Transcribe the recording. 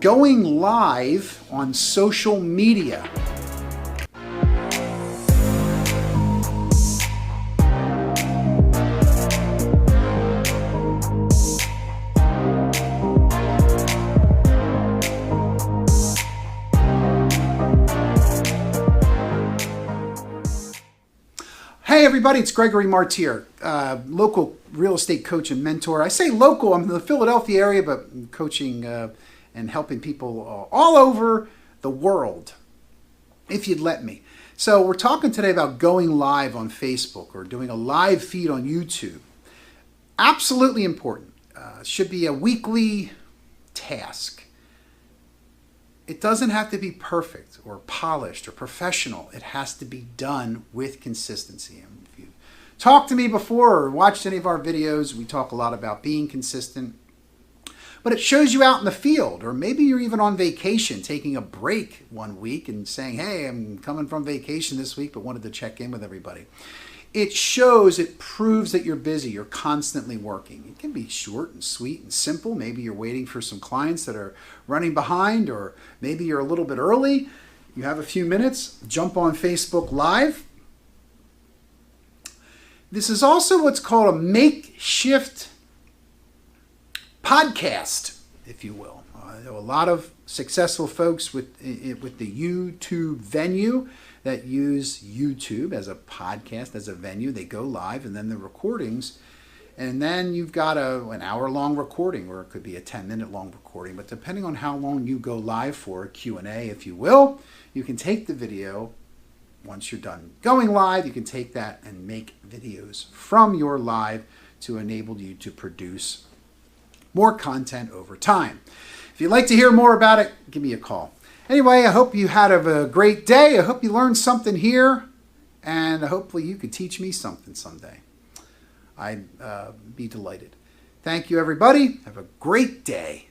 going live on social media. Hey everybody, it's Gregory Martire, local real estate coach and mentor. I say local, I'm in the Philadelphia area, but I'm coaching and helping people all over the world, if you'd let me. So we're talking today about going live on Facebook or doing a live feed on YouTube. Absolutely important. Should be a weekly task. It doesn't have to be perfect or polished or professional. It has to be done with consistency. And if you've talked to me before or watched any of our videos, we talk a lot about being consistent. But it shows you out in the field, or maybe you're even on vacation, taking a break one week and saying, hey, I'm coming from vacation this week, but wanted to check in with everybody. It shows, it proves that you're busy, you're constantly working. It can be short and sweet and simple. Maybe you're waiting for some clients that are running behind, or maybe you're a little bit early. You have a few minutes, jump on Facebook Live. This is also what's called a makeshift podcast, if you will. I know a lot of successful folks with the YouTube venue that use YouTube as a podcast, as a venue. They go live and then the recordings, and then you've got an hour-long recording, or it could be a 10-minute-long recording, but depending on how long you go live for, a Q&A, if you will, you can take the video. Once you're done going live, you can take that and make videos from your live to enable you to produce more content over time. If you'd like to hear more about it, give me a call. Anyway, I hope you had a great day. I hope you learned something here, and hopefully you could teach me something someday. I'd be delighted. Thank you, everybody. Have a great day.